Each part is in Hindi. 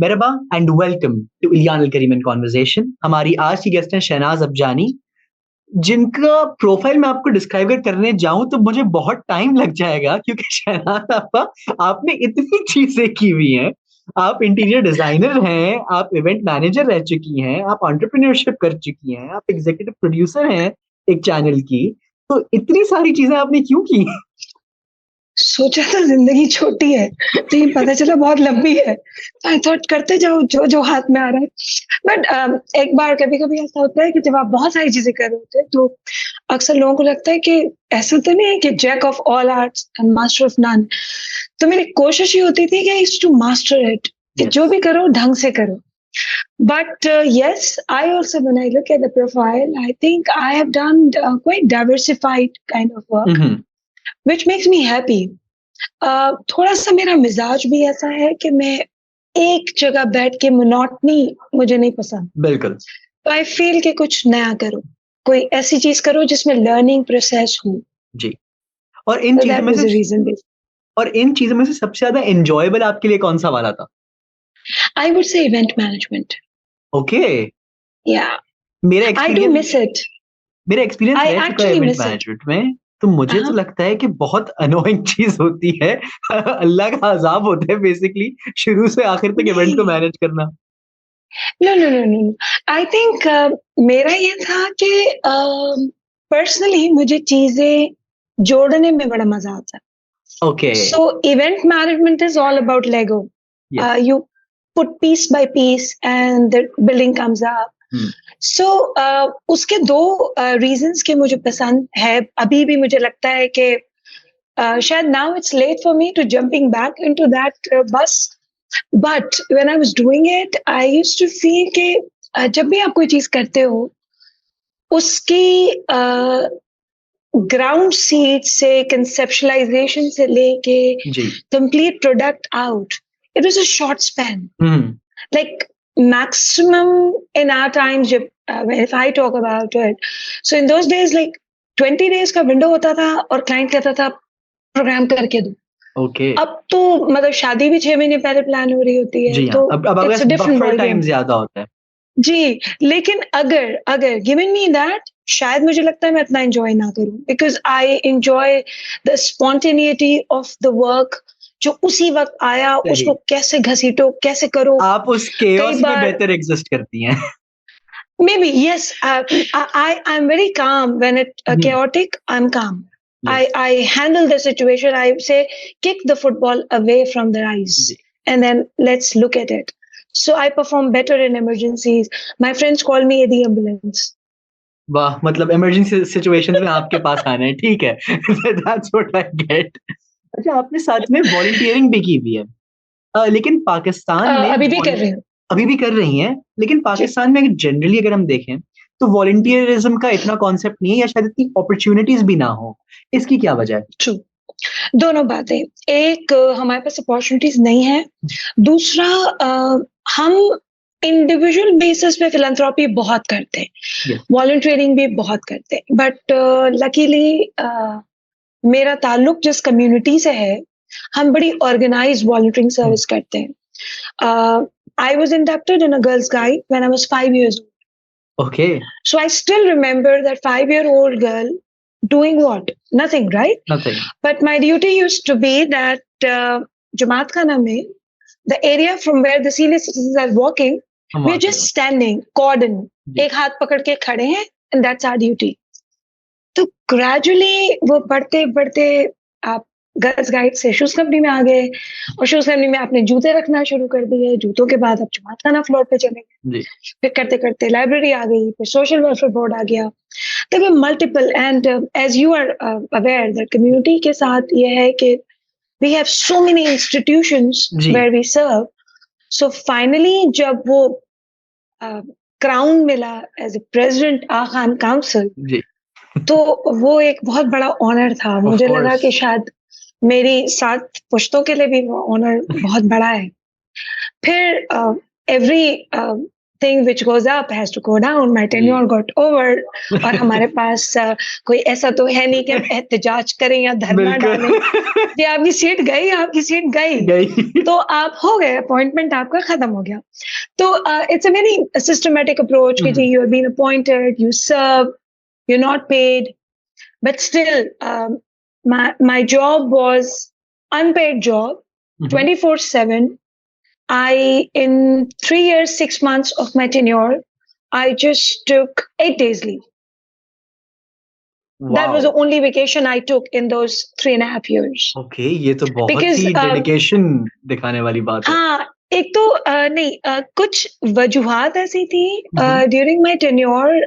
मेहरबा एंड वेलकम टू इलियान करीम इन कॉन्वर्सेशन। हमारी आज की गेस्ट हैं शहनाज अफजानी, जिनका प्रोफाइल मैं आपको डिस्क्राइब करने जाऊं तो मुझे बहुत टाइम लग जाएगा, क्योंकि शहनाज आपा, आपने इतनी चीजें की हुई हैं। आप इंटीरियर डिजाइनर हैं, आप इवेंट मैनेजर रह चुकी हैं, आप एंटरप्रेन्योरशिप कर चुकी हैं, आप एग्जीक्यूटिव प्रोड्यूसर हैं एक चैनल की। तो इतनी सारी चीजें आपने क्यों की? सोचा था जिंदगी छोटी है, लेकिन पता चला बहुत लंबी है। आई थॉट करते जाओ जो जो हाथ में आ रहा है। बट एक बार कभी कभी ऐसा होता है कि जब आप बहुत सारी चीजें कर रहे होते हैं तो अक्सर लोगों को लगता है कि ऐसा तो नहीं है कि jack of all arts and master of none. तो मेरी कोशिश ये होती थी कि टू मास्टर इट, कि जो भी करो ढंग से करो। But yes, I also, when I look at the profile, I think I have done quite diversified kind of work, which makes me happy. थोड़ा सा मेरा मिजाज भी ऐसा है कि मैं एक जगह बैठ के मोनोटनी मुझे नहीं पसंद। बिल्कुल। तो आई फील कि कुछ नया करो, कोई ऐसी चीज करो जिसमें लर्निंग प्रोसेस हो। जी। और इन So चीजों that में was से the reason. और इन चीजों में से सबसे ज्यादा एंजॉयबल आपके लिए कौन सा वाला था? I would say event management. Okay. Yeah, मेरा I do experience miss it. मेरा एक्सपीरियंस I रह चुका है actually event miss it. Management में, तो मुझे तो Uh-huh. लगता है कि बहुत अनोइंग चीज होती है। अल्लाह का अजाब होता है बेसिकली, शुरू से आखिर तक इवेंट को नहीं, मैनेज करना। No no no no, I think मेरा ये था कि पर्सनली मुझे चीजें जोड़ने में बड़ा मजा आता है। Okay. So event management is all about Lego. Yes. You put piece by piece and the building comes up. So उसके दो reasons के मुझे पसंद है। अभी भी मुझे लगता है कि शायद now it's late for me to jumping back into that bus. But when I was doing it, I used to feel कि जब भी आप कोई चीज करते हो उसकी ग्राउंड सीट से कंसेप्शलाइजेशन से लेके जी। Complete product out, it was a short span. Hmm. Like maximum in our time, जब if I talk about it, so in those days like 20 days का विंडो होता था और क्लाइंट कहता था प्रोग्राम करके दो। ओके। अब तो मतलब शादी भी 6 महीने पहले प्लान हो रही होती है, जी हाँ, तो अब आपके it's pass a different buffer ball time game. ज्यादा होता है। जी, लेकिन अगर अगर गिवन मी दैट, शायद मुझे लगता है मैं इतना एंजॉय ना करूं, because I enjoy the spontaneity of the work. जो उसी वक्त आया सही। उसको कैसे घसीटो, कैसे करो। आप उस कई केओस में बार बेहतर एग्जिस्ट करती हैं। maybe yes, I'm very calm when it chaotic. I'm calm. Yes. I handle the situation. I say kick the football away from their eyes ji. and then let's look at it. So I perform better in emergencies. My friends call me the ambulance. वाह, मतलब इमरजेंसी सिचुएशंस में आपके पास आना है, ठीक है। That's what I get. अच्छा, आपने साथ में वॉलंटियरिंग भी की हुई है। लेकिन पाकिस्तान में अभी भी कर रही हूँ। अभी भी कर रही हैं, लेकिन जी, पाकिस्तान में जनरली अगर हम देखें तो वॉलंटियरिज्म का इतना कॉन्सेप्ट नहीं है, या शायद इतनी अपॉर्चुनिटीज भी ना हो। इसकी क्या वजह है? ट्रू। दोनों बातें। एक, हमारे पास अपॉर्चुनिटीज नहीं है। दूसरा, हम इंडिविजुअल बेसिस पे फिलैंथ्रोपी बहुत करते हैं, यस। वॉलंटियरिंग भी बहुत करते हैं। बट लकीली मेरा ताल्लुक जिस कम्युनिटी से है, हम बड़ी ऑर्गेनाइज्ड वॉलंटियरिंग सर्विस करते हैं। I was inducted in a girls guide when I was 5 years old. Okay. So I still remember that 5-year-old girl doing what? Nothing, right? Nothing. But my duty used to be that Jamaat Khana mein, the area from where the senior citizens are walking, हम we're वहाँ just खड़े standing, cordon, जी। एक हाथ पकड़ के खड़े हैं, and that's our duty. तो gradually वो बढ़ते बढ़ते आप गर्ल्स गाइड से शूज कंपनी में आ गए, और शूज कंपनी में आपने जूते रखना शुरू कर दिए, जूतों के बाद आप जमात खाना फ्लोर पे चले गए, जी। फिर करते करते लाइब्रेरी आ गई, फिर सोशल वेलफेयर बोर्ड आ गया। there were multiple, and as you are aware that community के साथ ये है कि we have so many institutions ji. where we serve. So finally जब वो क्राउन मिला as a president आखान काउंसिल, जी। तो वो एक बहुत बड़ा ऑनर था। ऑफ मुझे लगा कोर्स। कि शायद मेरी 7 पुश्तों के लिए भी वो ऑनर बहुत बड़ा है। फिर every thing which goes up has to go down. My tenure got over. और हमारे पास कोई ऐसा तो है नहीं कि हम एहतजाज करें या धरना डालें बिल्कुल कि आपकी सीट गई गई तो आप हो गए, अपॉइंटमेंट आपका खत्म हो गया। तो it's a very systematic approach कि जी you have been appointed, you serve, you not paid, but still my job was unpaid job, 24/7. In 3 years, 6 months of my tenure, I just took 8 days leave. That was the only vacation I took in those 3.5 years. Okay ये तो बहुत Because, ही डेडिकेशन दिखाने वाली बात है। हाँ, एक तो नहीं कुछ वजूहात ऐसी थी during my tenure.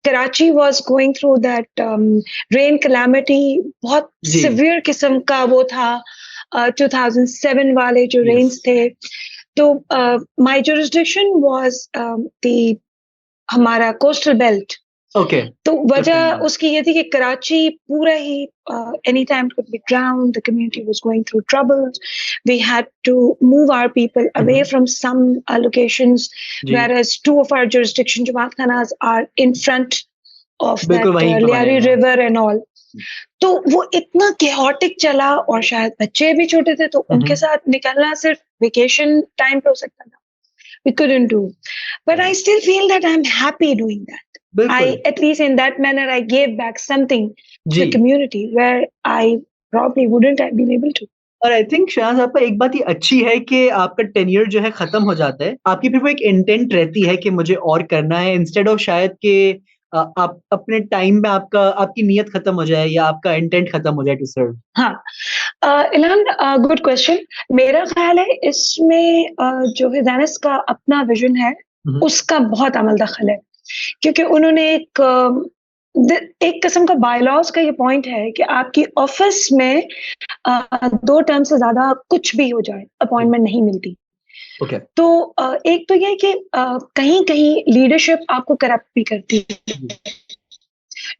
Karachi was going through that rain calamity, बहुत जी। सिवियर किस्म का वो था 2007 वाले जो Yes. रेन्स थे। तो माय जुरिसडिक्शन वाज द हमारा कोस्टल बेल्ट। ओके तो वजह Different. उसकी ये थी कि कराची पूरा ही any time could be drowned, the community was going through troubles, we had to move our people away from some locations, जी। whereas 2 of our jurisdiction Jamaat Khanas are in front of that बिल्कुल वहीं पे बने Liari हुए हैं। river and all। तो वो इतना chaotic चला और शायद बच्चे भी छोटे थे तो उनके साथ निकलना सिर्फ वेकेशन टाइम पे हो सकता था। We couldn't do, but I still feel that I'm happy doing that. बिल्कुल At least in that manner, I gave back something to ji. the community where I probably wouldn't have been able to. और आई थिंक शहनाज आपका एक बात ये अच्छी है कि आपका टेन्योर जो है खत्म हो जाता है, आपकी फिर वो एक इंटेंट रहती है कि मुझे और करना है, इंस्टेड ऑफ शायद कि आप अपने टाइम में आपकी नीयत खत्म हो जाए या आपका इंटेंट खत्म हो जाए टू सर्व। हाँ, इलान, गुड क्वेश्चन। मेरा ख्याल है इसमें जो हिदानस का अपना विजन है उसका बहुत अमल दखल है, क्योंकि उन्होंने एक किस्म का बायलॉज का ये पॉइंट है कि आपकी ऑफिस में 2 टर्म से ज्यादा कुछ भी हो जाए अपॉइंटमेंट नहीं मिलती। ओके तो एक तो ये कि कहीं-कहीं लीडरशिप आपको करप्ट भी करती है,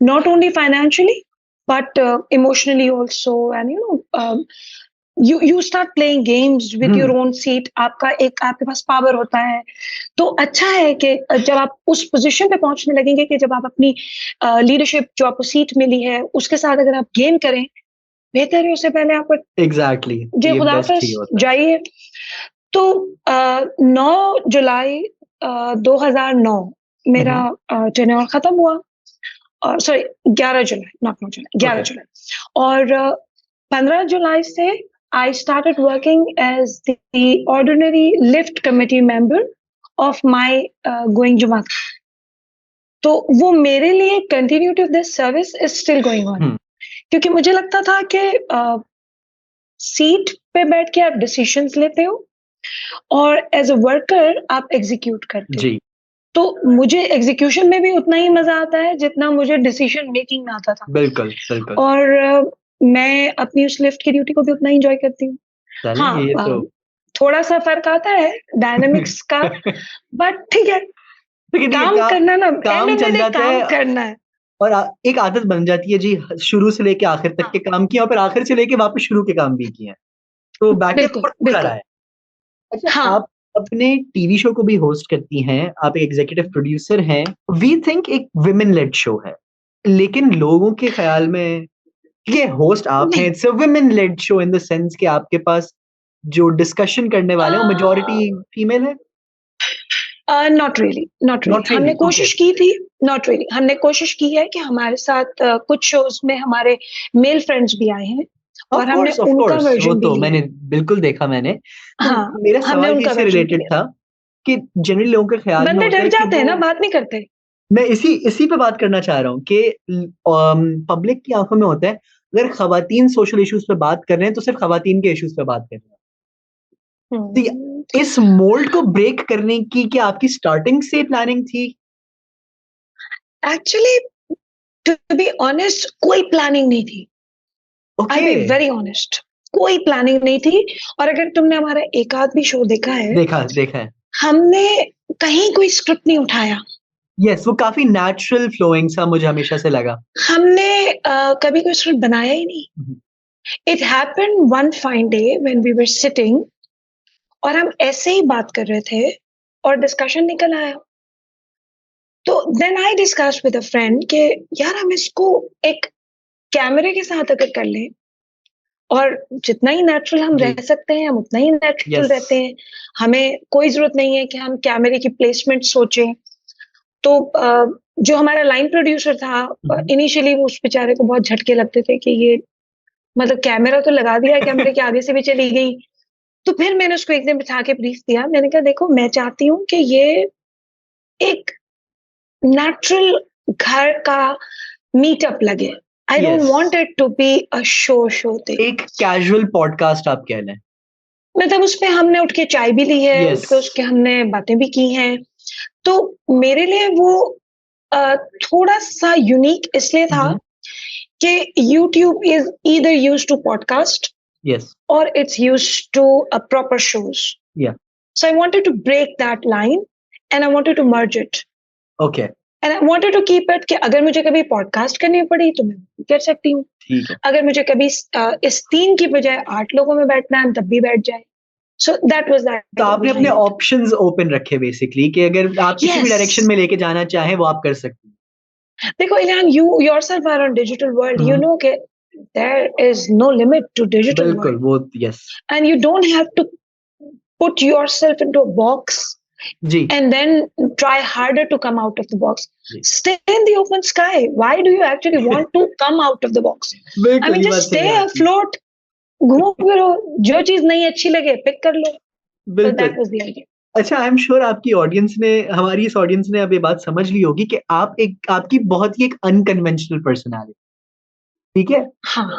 not only financially but emotionally also, and you start playing games with your own seat। आपके पास पावर होता है। तो अच्छा है कि जब आप उस पोजीशन पे पहुंचने लगेंगे कि जब आप अपनी लीडरशिप जो आपको सीट मिली है उसके साथ अगर आप गेम करें, बेहतर है उससे पहले आप एग्जैक्टली जी ये बेस्ट खुदाफिज ही होता है। जाइए। तो 9 जुलाई 2009 मेरा टेन्योर खत्म हुआ, और sorry 11 July, not 9 July, 11 Okay. जुलाई। और 15 जुलाई से I started working as the ordinary lift committee member of my going Jamaat। तो वो मेरे लिए continuity of this service is still going on। क्योंकि मुझे लगता था कि सीट पे बैठ के आप डिसीजंस लेते हो और एज अ वर्कर आप एग्जीक्यूट करते हो। जी तो मुझे एग्जीक्यूशन में भी उतना ही मजा आता है जितना मुझे डिसीजन मेकिंग में आता था। बिल्कुल बिल्कुल। और मैं अपनी उस लिफ्ट की ड्यूटी को भी उतना एंजॉय करती हूँ। चलिए हाँ, ये तो थोड़ा सा फर्क आता है डायनामिक्स का, बट ठीक है, लेकिन ये काम करना ना, काम एंड चल जाता काम है करना है। और एक आदत बन जाती है जी, शुरू से लेके आखिर तक के काम किए और फिर आखिर से लेके वापस शुरू के काम भी किए हैं, तो बैकअप बिल्कुल और पूरा रहा बिल्कुल। है। अच्छा हाँ, आप अपने टीवी शो को भी होस्ट करती हैं, आप एक एग्जीक्यूटिव प्रोड्यूसर हैं। वी थिंक एक वुमेन लेड शो है, लेकिन लोगों के ख्याल में ये होस्ट आप हैं, नहीं, it's a women lead show in the sense कि आपके पास जो डिस्कशन करने वाले हैं वो मेजॉरिटी फीमेल है। Not really, not really. Not हमने रियली कोशिश की थी, नॉट रियली। हमने कोशिश की है कि हमारे साथ कुछ शोज में हमारे मेल फ्रेंड्स भी आए हैं और हमने ऑफ उनका कोर्स वो वर्जन भी तो लिया मैंने है। बिल्कुल देखा मैंने। तो हाँ, मेरा हमने सवाल भी उनका इससे वर्जन भी रिलेटेड लिया। था कि जनरली लोगों के ख्याल में बंदे होता डर है कि जाते हैं ना, वो, बात नहीं करते। मैं इसी पे बात करना चाह रहा हूँ कि पब्लिक की आंखों में होता है अगर खवातीन सोशल इश्यूज पे बात कर रहे हैं तो सिर्फ खवातीन के इश्यूज पे बात कर रहे हैं। तो इस मोल्ड को ब्रेक करने की क्या आपकी स्टार्टिंग से प्लानिंग थी? एक्चुअली टू बी ऑनेस्ट कोई प्लानिंग नहीं थी। आई बी ओके वेरी ऑनेस्ट, कोई प्लानिंग नहीं थी। और अगर तुमने हमारा एक आध भी शो देखा है, देखा है। हमने कहीं कोई स्क्रिप्ट नहीं उठाया। यस वो काफी नेचुरल फ्लोइंग सा मुझे हमेशा से लगा। हमने कभी कोई स्क्रिप्ट बनाया ही नहीं। It happened one fine day when we were sitting और हम ऐसे ही बात कर रहे थे और डिस्कशन निकल आया। तो then I discuss with a friend कि यार हम इसको एक कैमरे के साथ अगर कर लें और जितना ही नेचुरल हम जी। रह सकते हैं हम उतना ही नेचुरल यस। रहते हैं। हमें कोई ज़रूरत नहीं है कि हम कैमरे की प्लेसमेंट सोचें। तो जो हमारा लाइन प्रोड्यूसर था इनिशियली उस बेचारे को बहुत झटके लगते थे कि ये मतलब कैमरा तो लगा दिया, कैमरे के आगे से भी चली गई। तो फिर मैंने उसको एक दिन बिठा के ब्रीफ दिया। मैंने कहा देखो मैं चाहती हूँ कि ये एक नेचुरल घर का मीटअप लगे। I don't yes. Want it to be a show thing. एक कैजुअल पॉडकास्ट आप कह लें। मतलब उसपे हमने उठ के चाय भी ली है, उठ यस। के उसके हमने बातें भी की हैं। तो मेरे लिए वो थोड़ा-सा यूनिक इसलिए था कि YouTube is either used to podcast yes. or it's used to proper shows. Yeah. So I wanted to break that line and I wanted to merge it. Okay. And I wanted to keep it कि अगर मुझे कभी पॉडकास्ट करनी पड़ी तो मैं कर सकती हूँ। ठीक है। अगर मुझे कभी इस 3 की बजाय 8 लोगों में बैठना है तब भी बैठ जाए। So that was that. तो आपने अपने ऑप्शंस ओपन रखे बेसिकली कि अगर आप किसी भी डायरेक्शन में लेके जाना चाहें वो आप कर सकते हैं। देखो इलियान, you yourself are on digital world. You know कि there is no limit to digital बिल्कुल world. वो yes. And you don't have to put yourself into a box जी। and then try harder to come out of the box. जी। Stay in the open sky. Why do you actually want to come out of the box? I बिल्कुल mean, ये just बात सही stay है आपकी। afloat. घूमो फिरो, जो चीज नहीं अच्छी लगे पिक कर लो। So बिल्कुल। that was the idea. अच्छा, आई एम श्योर आपकी ऑडियंस ने हमारी इस ऑडियंस ने अब ये बात समझ ली होगी कि आप एक आपकी बहुत ही एक अनकन्वेंशनल पर्सनालिटी, ठीक है? हाँ।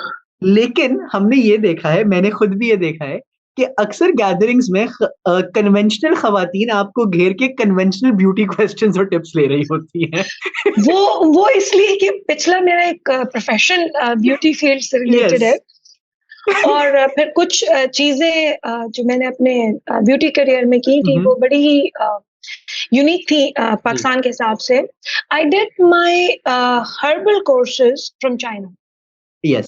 लेकिन हमने ये देखा है, मैंने खुद भी ये देखा है कि अक्सर गैदरिंग्स में कन्वेंशनल खवातीन आपको घेर के कन्वेंशनल ब्यूटी क्वेश्चंस और टिप्स ले रही होती हैं। वो इसलिए कि पिछला मेरा एक प्रोफेशन ब्यूटी फील्ड से रिलेटेड है और फिर कुछ चीजें जो मैंने अपने ब्यूटी करियर में की थी वो बड़ी ही यूनिक थी पाकिस्तान के हिसाब से। I did my herbal courses from China. Yes.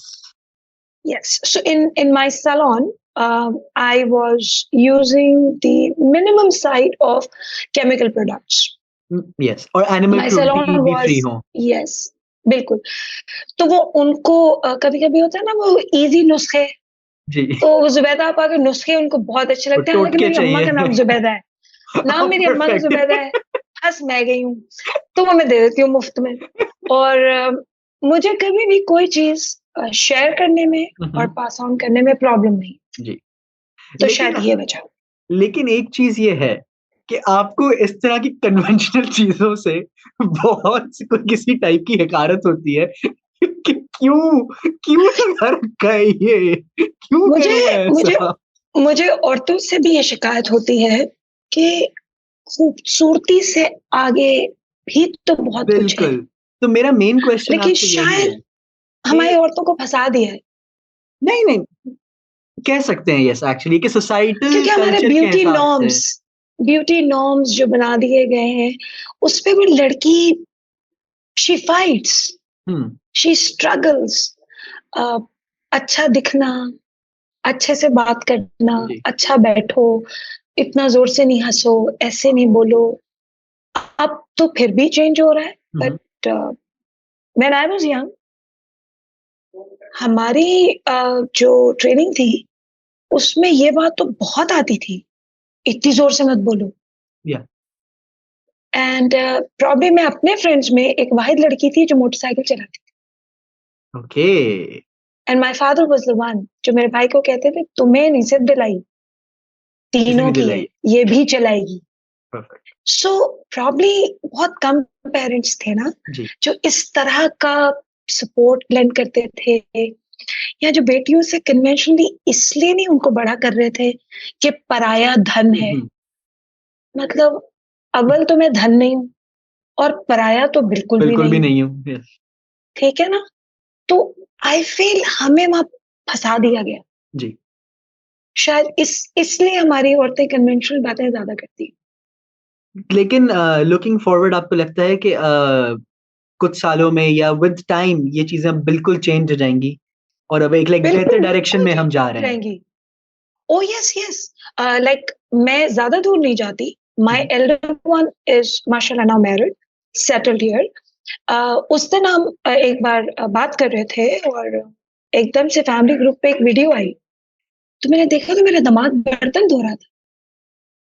Yes. So in my salon, I was using the minimum side of chemical products. Yes. और एनिमल My क्रूelty salon भी फ्री was हो। yes, बिल्कुल। तो वो उनको कभी-कभी होता है ना वो इजी नुस्खे। जी। तो जुबैदा आपा के नुस्खे उनको बहुत अच्छे लगते हैं। हालांकि टोटके मेरी अम्मा का चाहिए। नाम जुबैदा है। नाम मेरी अम्मा का Perfect. जुबैदा है। हंस मैं गई हूँ। तो वो मैं दे देती हूँ मुफ्त में। और मुझे कभी भी कोई चीज शेयर करने में और पास ऑन करने में प्रॉब्लम नहीं। जी। तो शायद ये वजह। लेकिन एक चीज ये है कि आपको इस तरह की कन्वेंशनल चीजों से बहुत किसी टाइप की हकारत होती है कि क्यों क्यों लगा रखा है ये, क्यों करूं मैं मुझे ऐसा? मुझे औरतों से भी ये शिकायत होती है कि खूबसूरती से आगे भी तो बहुत कुछ है। बिल्कुल। तो मेरा मेन क्वेश्चन लेकिन आपसे यही है शायद हमारी औरतों को फंसा दिया है। नहीं नहीं, कह सकते हैं यस एक्चुअली कि सोसाइटल क्योंकि हमारे कल्चर के हिसाब से ब्यूटी नॉर्म्स जो बना दिए गए हैं उस पे भी लड़की शी फाइट्स, शी स्ट्रगल्स। अच्छा दिखना, अच्छे से बात करना, अच्छा बैठो, इतना जोर से नहीं हंसो, ऐसे नहीं बोलो। अब तो फिर भी चेंज हो रहा है but when I was young हमारी जो ट्रेनिंग थी उसमें ये बात तो बहुत आती थी, इतनी जोर से मत बोलो। एंड प्रॉब्ली मैं अपने फ्रेंड्स में एक वाहिद लड़की थी जो मोटरसाइकिल चलाती थी। Okay. And my father was the one जो मेरे भाई को कहते थे तुम्हें नहीं सिर्फ दिलाई, तीनों की है, ये भी चलाएगी। सो प्रॉब्ली बहुत कम पेरेंट्स थे ना जो इस तरह का सपोर्ट लेंड करते थे या जो बेटियों से कन्वेंशनली इसलिए नहीं उनको बड़ा कर रहे थे कि पराया धन है। मतलब अव्वल तो मैं धन नहीं हूं और पराया तो बिल्कुल भी नहीं हूं। ठीक है ना? तो आई फील हमें वहां फंसा दिया गया जी। शायद इसलिए हमारी औरतें कन्वेंशनल बातें ज्यादा करती हैं। लेकिन लुकिंग फॉरवर्ड आपको लगता है कि कुछ सालों में या विद टाइम ये चीजें बिल्कुल चेंज हो जाएंगी और अब एक बेहतर डायरेक्शन में हम जा रहे हैं? ओ यस यस, लाइक मैं ज्यादा दूर नहीं जाती। My elder one is mashallah now married, settled here. उस दिन हम एक बार बात कर रहे थे और एकदम से फैमिली ग्रुप पे एक वीडियो आई, तो मैंने देखा तो मेरा दामाद बर्तन धो रहा था।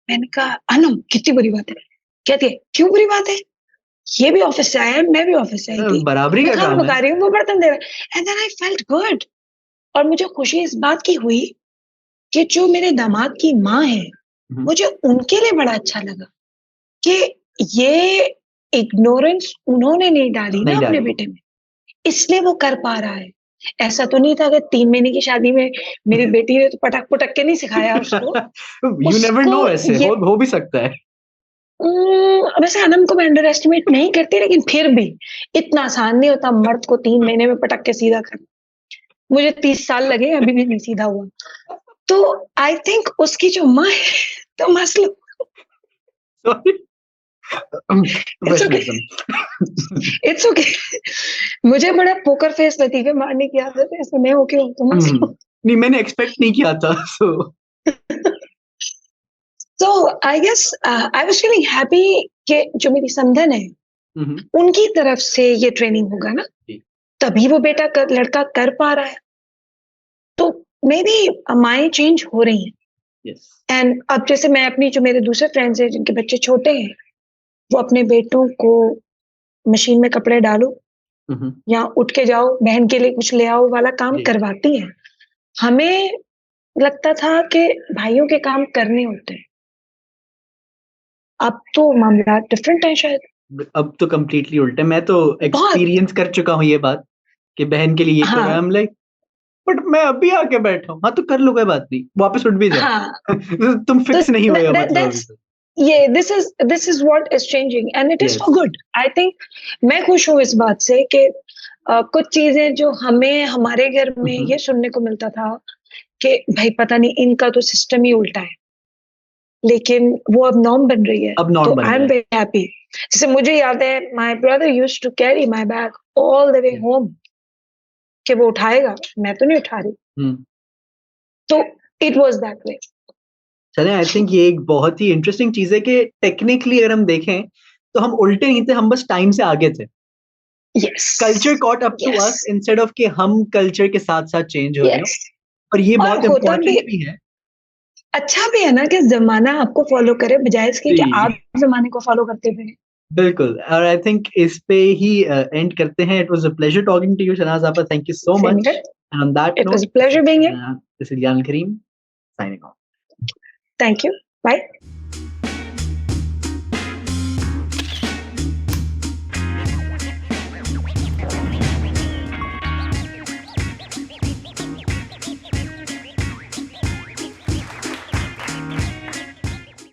मैंने कहा अनम कितनी बुरी बात है। कहती है क्यों बुरी बात है, ये भी ऑफिस से आया है, मैं भी ऑफिस से आई थी, बराबरी मैं का खाना काम पका है। रही हूँ, वो बर्तन दे रहा है। And then I felt good. और मुझे खुशी इस बात की हुई कि जो मेरे दामाद की माँ है, मुझे उनके लिए बड़ा अच्छा लगा कि ये इग्नोरेंस उन्होंने नहीं डाली ना नहीं अपने डाली। बेटे में, इसलिए वो कर पा रहा है। ऐसा तो नहीं था कि 3 महीने की शादी में मेरी बेटी ने तो पटक-पुटक के नहीं सिखाया उसको। यू नेवर उसको नो, ऐसे ये हो भी सकता है। वैसे अनम को मैं अंडर एस्टिमेट नहीं करती, लेकिन फिर भी इतना आसान नहीं होता मर्द को 3 महीने में पटक के सीधा करना। मुझे 30 साल लगे, अभी भी नहीं सीधा हुआ। तो आई थिंक उसकी जो माँ है, तो मसला sorry, it's okay, professionalism. It's okay. मुझे बड़ा पोकर फेस लतीफे मारने की आदत है, ऐसा मैं हूँ क्यों, तो मसला। नहीं, मैंने एक्सपेक्ट नहीं किया था, सो So I guess I was feeling happy कि जो मेरी समधन है, उनकी तरफ से ये ट्रेनिंग होगा ना, जी। तभी वो लड़का कर पा रहा है। तो मे बी माएँ चेंज हो रही हैं। यस। एंड अब जैसे मैं अपनी जो मेरे दूसरे फ्रेंड्स हैं जिनके बच्चे छोटे हैं, वो अपने बेटों को मशीन में कपड़े डालो या उठ के जाओ, बहन के लिए कुछ ले आओ वाला काम जी। करवाती हैं। हमें लगता था कि भाइयों के काम करने होते हैं। अब तो मामला डिफरेंट है शायद। अब तो कंप्लीटली उल्टा है। मैं तो बहुत। एक्सपीरियंस कर चुका हूँ ये बात कि बहन के लिए ये करो। आई हाँ, एम लाइक, बट मैं अभी आके बैठा हूँ। हाँ, तो कर लो, कोई बात नहीं, वापस उठ भी जाओ। हाँ। तुम तो फिक्स नहीं हुए हो मतलब अभी दैट्स तक। ये this is what is changing and it is yes. For good. I think मैं खुश हूँ इस बात से कि कुछ चीजें जो हमें हमारे घर में ये सुनने को मिलता था कि भाई पता नहीं इनका तो सिस्टम ही उल्टा है, लेकिन वो अब नॉर्म बन रही है। अब नॉर्म तो बन आई रहा एम है। Very happy. जैसे मुझे याद है my brother used to carry my bag all the way home, कि वो उठाएगा, मैं तो नहीं उठा रही। तो इट वाज दैट वे। चलें, आई थिंक ये एक बहुत ही इंटरेस्टिंग चीज़ है कि टेक्निकली अगर हम देखें, तो हम उल्टे नहीं थे, हम बस टाइम से आगे थे। Yes, culture caught up to us yes, instead of कि हम कल्चर के साथ-साथ चेंज हो रहे हो। यस। और ये और बहुत होता भी इम्पोर्टेंट भी है। अच्छा भी है ना कि ज़माना आपको फ़ॉलो करे, बजाए इसके कि जी, आप ज़माने को फ़ॉलो करते फिरें। बिल्कुल। और आई थिंक इस पे ही एंड करते हैं। It was a pleasure talking to you Shahnaz आपा, thank you so same much. Here. And on that it was not, a pleasure being here. This is यान Karim signing off. Thank you. Bye.